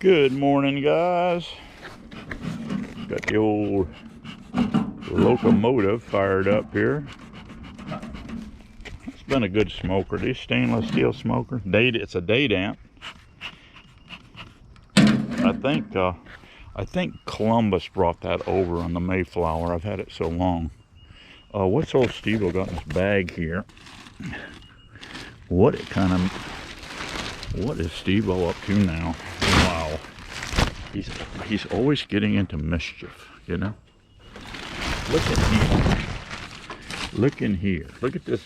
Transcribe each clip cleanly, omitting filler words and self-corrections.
Good morning, guys. Got the old locomotive fired up here. It's been a good smoker. These stainless steel smokers. It's a day damp. I think Columbus brought that over on the Mayflower. I've had it so long. What's old Steve-O got in his bag here? What is Steve-O up to now? Wow. He's always getting into mischief, you know? Look at here. Look in here. Look at this.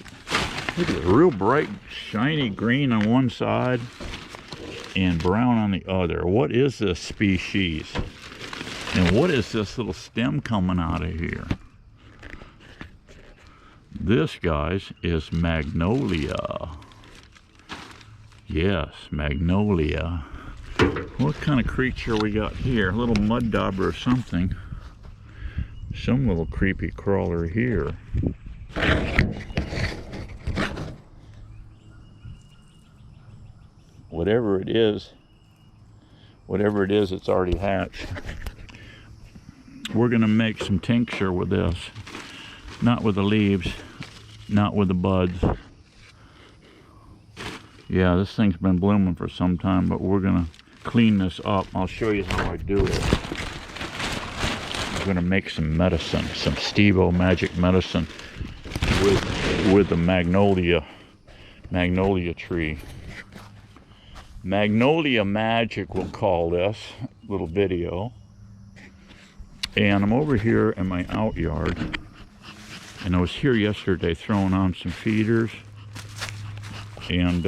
Look at it. Real bright, shiny green on one side and brown on the other. What is this species? And what is this little stem coming out of here? This, guys, is Magnolia. Yes, Magnolia. What kind of creature we got here? A little mud dauber or something. Some little creepy crawler here. Whatever it is, it's already hatched. We're gonna make some tincture with this. Not with the leaves, not with the buds. Yeah, this thing's been blooming for some time, but we're gonna clean this up. I'll show you how I do it. I'm gonna make some medicine, some Steve-O magic medicine with the Magnolia tree. Magnolia Magic, we'll call this little video. And I'm over here in my out yard, and I was here yesterday throwing on some feeders, and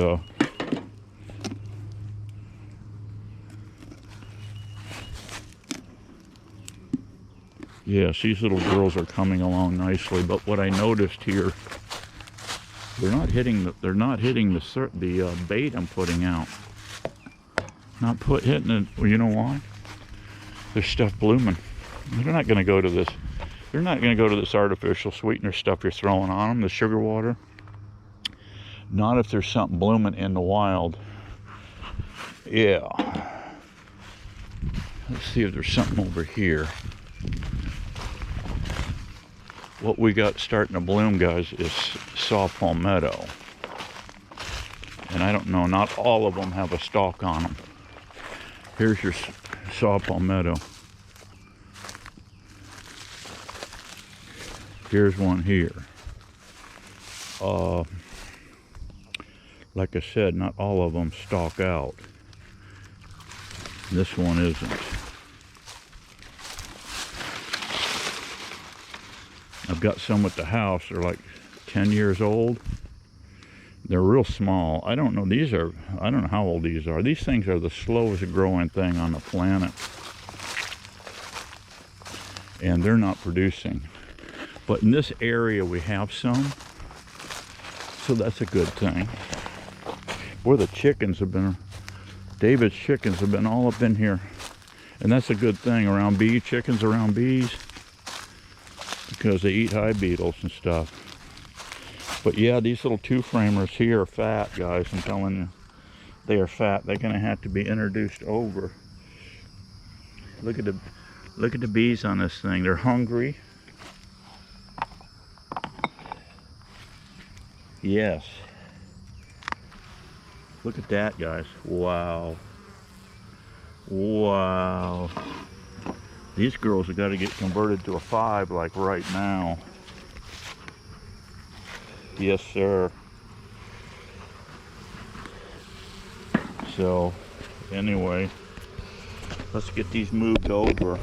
yes, these little girls are coming along nicely. But what I noticed here, they're not hitting the bait I'm putting out. Hitting it. Well, you know why? There's stuff blooming. They're not going to go to this. They're not going to go to this artificial sweetener stuff you're throwing on them, the sugar water. Not if there's something blooming in the wild. Yeah. Let's see if there's something over here. What we got starting to bloom, guys, is saw palmetto. And I don't know, not all of them have a stalk on them. Here's your saw palmetto. Here's one here. Like I said, not all of them stalk out. This one isn't. I've got some at the house. They're like 10 years old. They're real small. I don't know how old these are. These things are the slowest growing thing on the planet. And they're not producing. But in this area we have some. So that's a good thing. Where the chickens have been, David's chickens have been all up in here. And that's a good thing around chickens around bees. Because they eat hive beetles and stuff. But yeah, these little two-framers here are fat, guys. I'm telling you, they are fat. They're going to have to be introduced over. Look at the bees on this thing. They're hungry. Yes. Look at that, guys. Wow. Wow. These girls have got to get converted to a 5 like right now. Yes, sir. So, anyway, let's get these moved over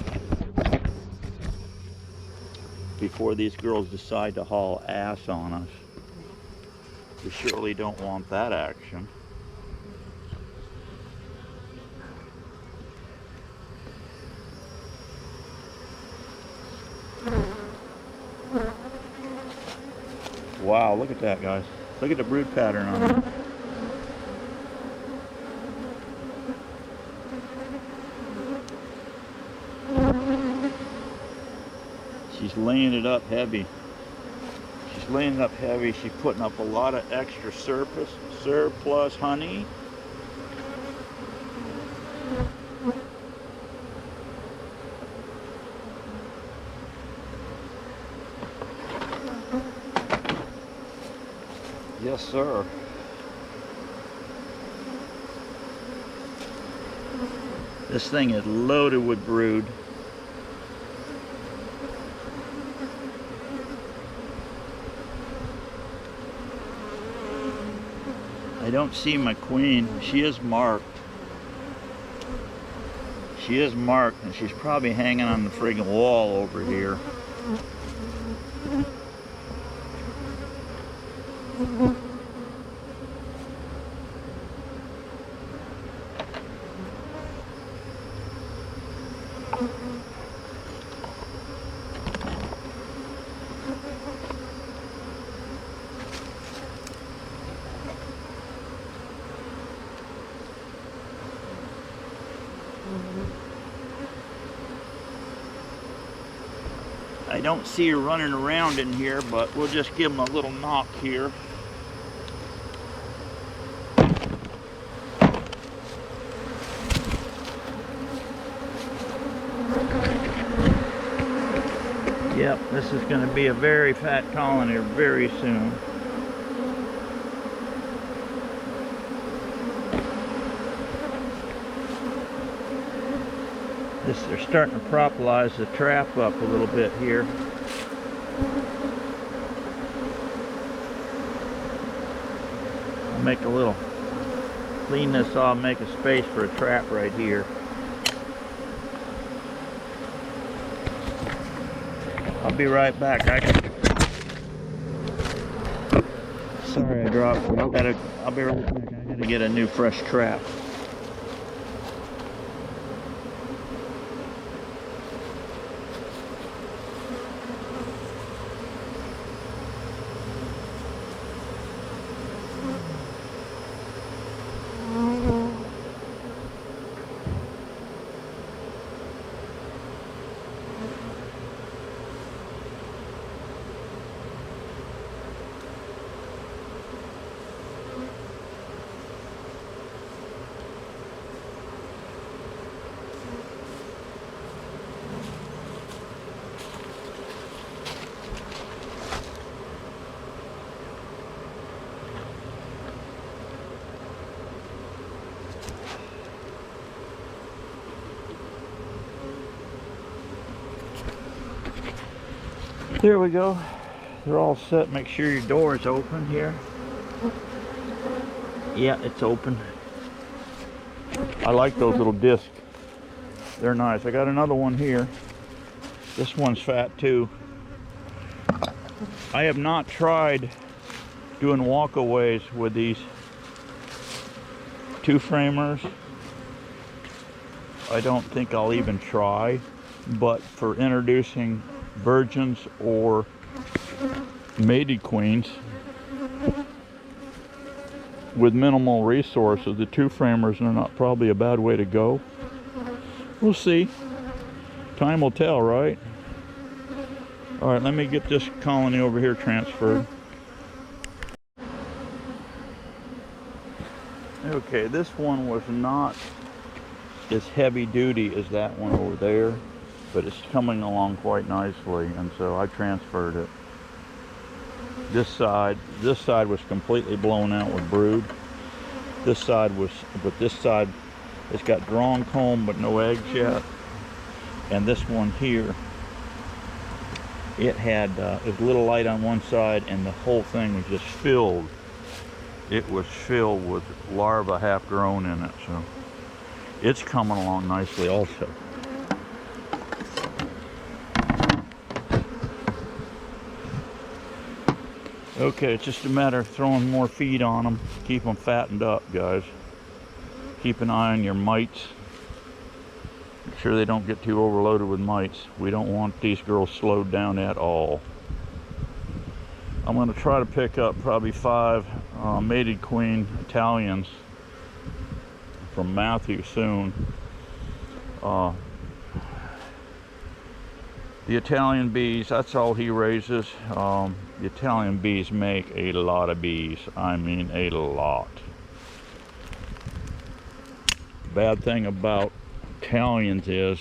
before these girls decide to haul ass on us. We surely don't want that action. Wow, look at that, guys. Look at the brood pattern on it. She's laying it up heavy. She's laying it up heavy. She's putting up a lot of extra surplus honey. Yes, sir. This thing is loaded with brood. I don't see my queen. She is marked. She is marked, and she's probably hanging on the friggin' wall over here. I don't see her running around in here, but we'll just give them a little knock here. Yep, this is going to be a very fat colony very soon. They're starting to propolize the trap up a little bit here. I'll make a little, clean this off, make a space for a trap right here. I'll be right back. Sorry I dropped it. I'll be right back. I gotta get a new fresh trap. There we go. They're all set. Make sure your door is open here. Yeah, it's open. I like those little discs. They're nice. I got another one here. This one's fat too. I have not tried doing walkaways with these two framers. I don't think I'll even try, but for introducing virgins or mated queens with minimal resources, the two framers are not probably a bad way to go. We'll see. Time will tell, right? All right, let me get this colony over here transferred. Okay, this one was not as heavy duty as that one over there, but it's coming along quite nicely, and so I transferred it. This side was completely blown out with brood. This side it's got drawn comb but no eggs yet. And this one here, it had a little light on one side, and the whole thing was just filled. It was filled with larvae half grown in it, so it's coming along nicely also. Okay, it's just a matter of throwing more feed on them. Keep them fattened up, guys. Keep an eye on your mites. Make sure they don't get too overloaded with mites. We don't want these girls slowed down at all. I'm going to try to pick up probably 5 mated queen Italians from Matthew soon. The Italian bees, that's all he raises. The Italian bees make a lot of bees. I mean a lot. Bad thing about Italians is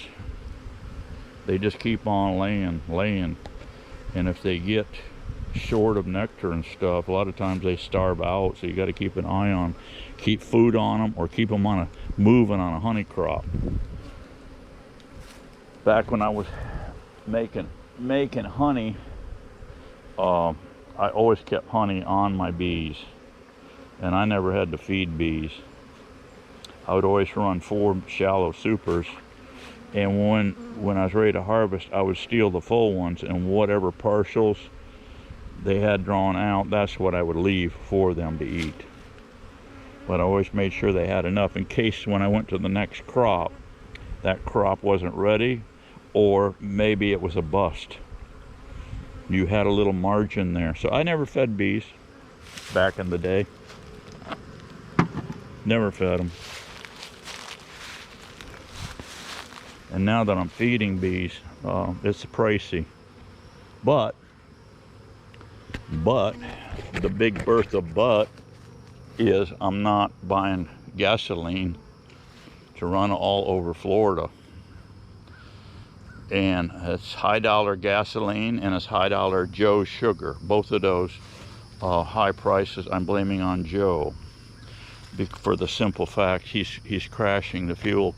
they just keep on laying. And if they get short of nectar and stuff. A lot of times they starve out, so you got to keep an eye on, keep food on them, or keep them on moving on a honey crop. Back when I was making honey, I always kept honey on my bees, and I never had to feed bees. I would always run 4 shallow supers, and when I was ready to harvest, I would steal the full ones, and whatever partials they had drawn out, that's what I would leave for them to eat. But I always made sure they had enough in case when I went to the next crop, that crop wasn't ready, or maybe it was a bust. You had a little margin there. So I never fed bees back in the day. Never fed them. And now that I'm feeding bees, it's pricey. But the big Bertha but is I'm not buying gasoline to run all over Florida. And it's high dollar gasoline and it's high dollar Joe sugar. Both of those high prices I'm blaming on Joe, for the simple fact he's crashing the fuel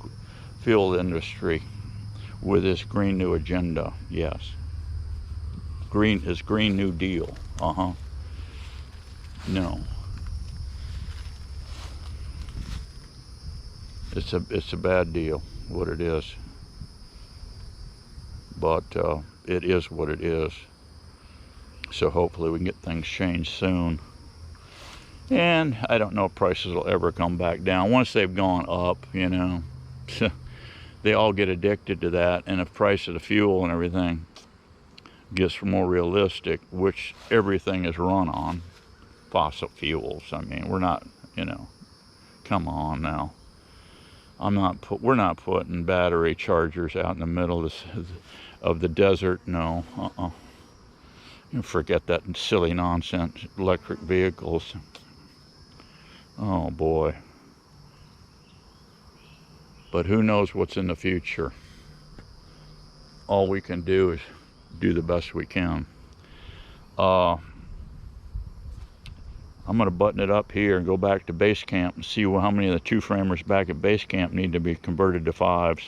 industry with his Green New Agenda. Yes, his Green New Deal. No, it's a bad deal, what it is. But it is what it is. So hopefully we can get things changed soon. And I don't know if prices will ever come back down. Once they've gone up, you know, they all get addicted to that. And if price of the fuel and everything gets more realistic, which everything is run on fossil fuels. I mean, we're not, you know, come on now. We're not putting battery chargers out in the middle of the desert. No, You forget that silly nonsense. Electric vehicles. Oh boy. But who knows what's in the future? All we can do is do the best we can. I'm going to button it up here and go back to base camp and see how many of the 2-framers back at base camp need to be converted to 5s.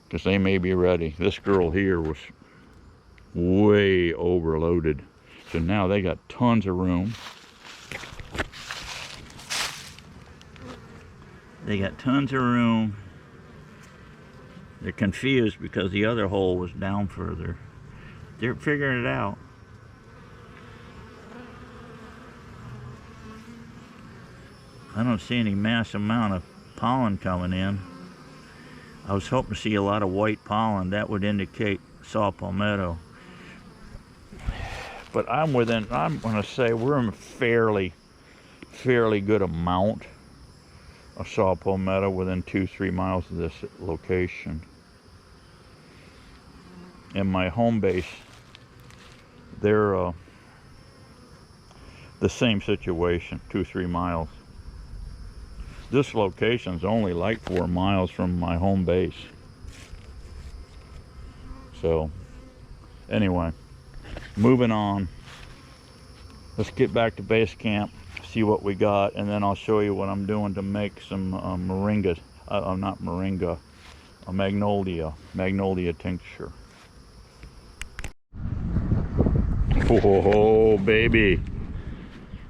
Because they may be ready. This girl here was way overloaded. So now they got tons of room. They got tons of room. They're confused because the other hole was down further. They're figuring it out. I don't see any mass amount of pollen coming in. I was hoping to see a lot of white pollen. That would indicate saw palmetto. But I'm going to say we're in a fairly good amount of saw palmetto within 2-3 miles of this location. And my home base, they're the same situation, 2-3 miles. This location's only like 4 miles from my home base. So, anyway, moving on. Let's get back to base camp, see what we got, and then I'll show you what I'm doing to make some moringa. Not moringa, a magnolia tincture. Whoa, baby.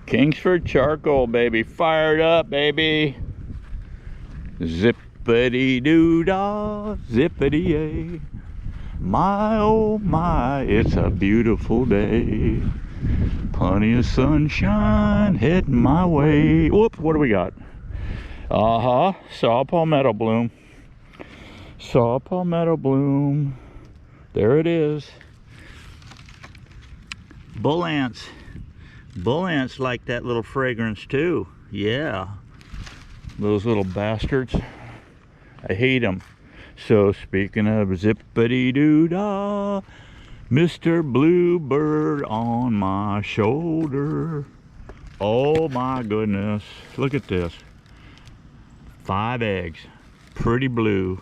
Kingsford charcoal, baby. Fired up, baby. Zippity-doo-dah, zippity-yay. My, oh my, it's a beautiful day. Plenty of sunshine heading my way. Whoop, what do we got? Saw palmetto bloom. Saw palmetto bloom. There it is. Bull ants. Bull ants like that little fragrance too. Yeah. Those little bastards. I hate them. So speaking of zippity-doo-dah, Mr. Bluebird on my shoulder. Oh my goodness. Look at this. 5 eggs. Pretty blue.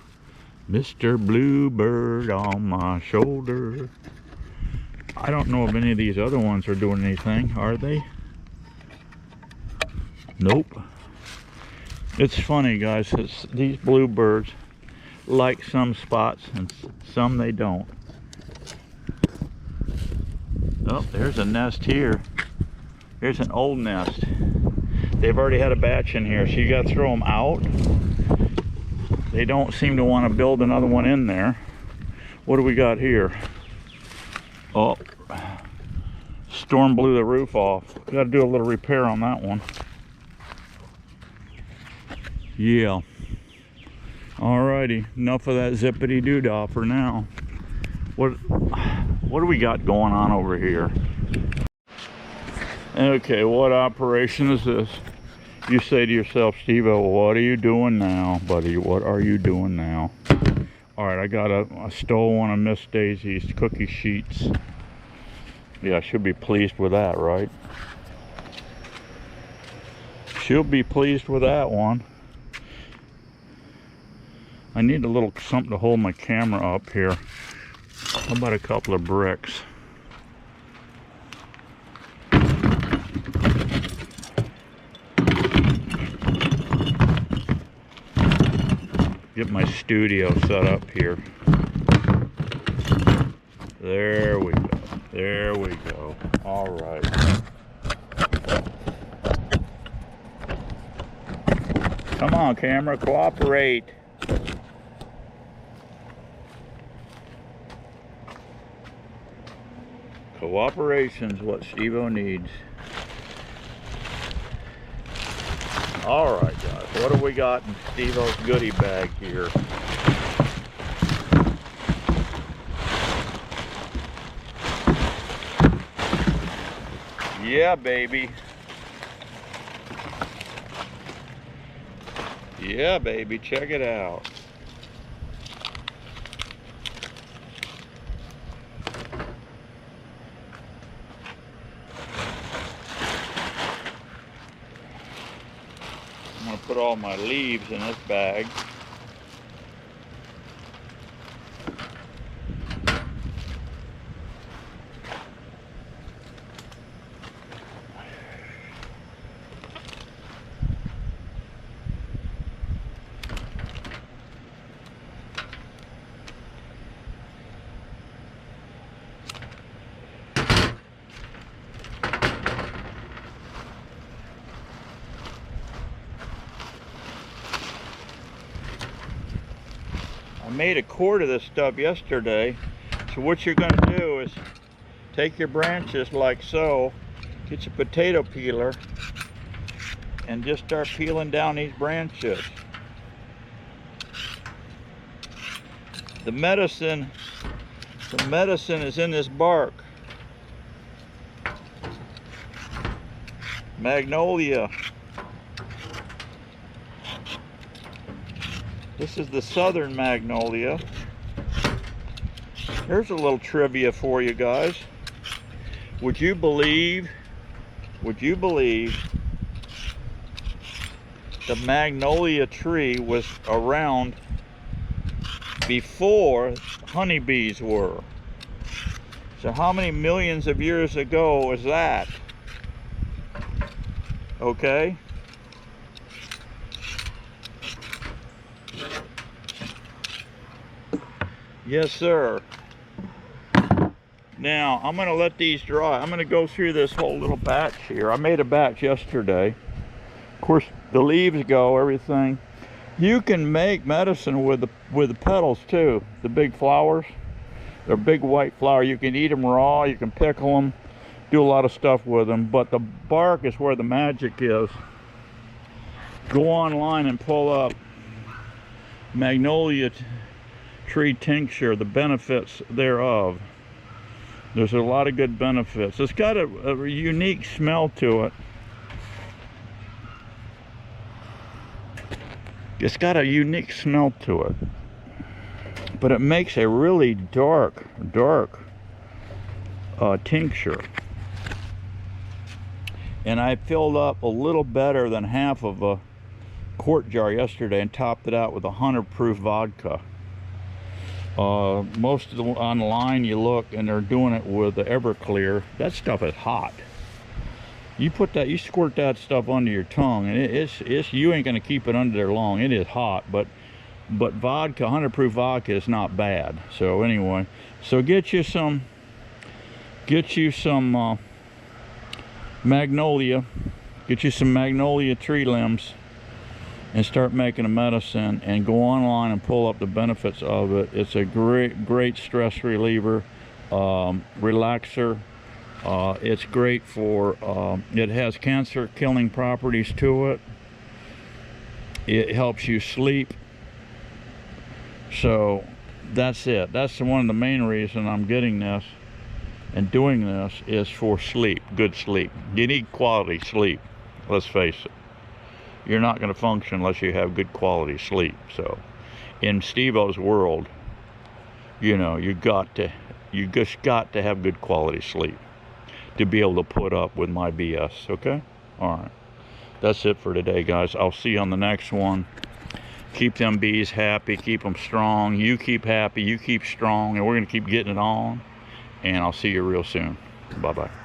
Mr. Bluebird on my shoulder. I don't know if any of these other ones are doing anything, are they? Nope. It's funny, guys, these bluebirds like some spots and some they don't. Oh, there's a nest here. Here's an old nest. They've already had a batch in here, so you gotta throw them out. They don't seem to want to build another one in there. What do we got here? Oh, storm blew the roof off. Got to do a little repair on that one. Yeah. Alrighty, enough of that zippity doo-dah for now. What do we got going on over here? Okay, what operation is this? You say to yourself, Steve-O, what are you doing now, buddy? What are you doing now? Alright, I stole one of Miss Daisy's cookie sheets. Yeah, I should be pleased with that, right? She'll be pleased with that one. I need a little something to hold my camera up here. How about a couple of bricks? Get my studio set up here. There we go. There we go. All right. Come on, camera, cooperate. Cooperation's what Steve-O needs. All right, guys, what have we got in Steve-O's goodie bag here? Yeah, baby. Yeah, baby, check it out. I'm going to put all my leaves in this bag. I made a quart of this stuff yesterday. So what you're going to do is take your branches like so, get your potato peeler, and just start peeling down these branches. The medicine is in this bark. Magnolia. This is the southern magnolia. Here's a little trivia for you guys. Would you believe the magnolia tree was around before honeybees were? So how many millions of years ago was that? Okay? Yes, sir. Now, I'm going to let these dry. I'm going to go through this whole little batch here. I made a batch yesterday. Of course, the leaves go, everything. You can make medicine with the petals too. The big flowers. They're big white flower. You can eat them raw. You can pickle them. Do a lot of stuff with them. But the bark is where the magic is. Go online and pull up Magnolia tree tincture, the benefits thereof. There's a lot of good benefits. It's got a unique smell to it. It's got a unique smell to it, but it makes a really dark tincture. And I filled up a little better than half of a quart jar yesterday and topped it out with 100 proof vodka. Most of the online you look and they're doing it with the Everclear. That stuff is hot. You squirt that stuff under your tongue, and it's you ain't gonna keep it under there long. It is hot, but vodka, 100 proof vodka is not bad. So anyway, so get you some magnolia, get you some magnolia tree limbs, and start making a medicine, and go online and pull up the benefits of it. It's a great stress reliever, relaxer. It's great for, it has cancer killing properties to it. It helps you sleep. So that's it. That's one of the main reasons I'm getting this and doing this, is for sleep, good sleep. You need quality sleep, let's face it. You're not going to function unless you have good quality sleep. So in Steve-O's world, you know, you just got to have good quality sleep to be able to put up with my BS. Okay, all right, that's it for today, guys. I'll see you on the next one. Keep them bees happy, keep them strong. You keep happy, you keep strong, and we're going to keep getting it on. And I'll see you real soon. Bye-bye.